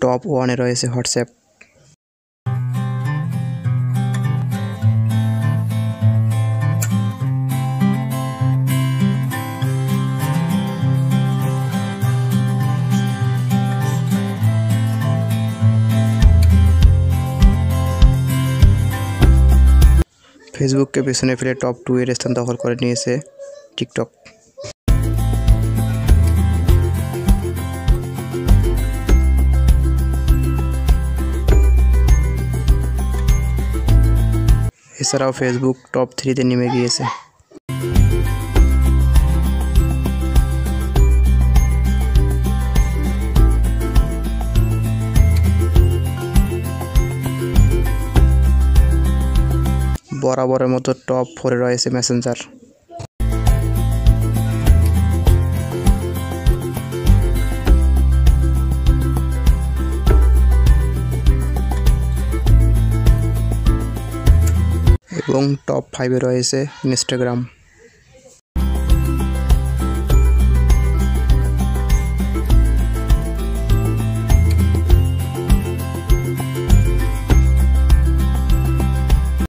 Top 1-এ রয়েছে WhatsApp. ফেসবুককে পেছনে ফেলে টপ 2-এর স্থান দখল করে নিয়েছে টিকটক। এছাড়াও ফেসবুক টপ 3-তে নেমে গিয়েছে। বরাবরের মতো টপ 4-এ রয়েছে মেসেঞ্জার। এবং টপ 5-এ রয়েছে ইনস্টাগ্রাম।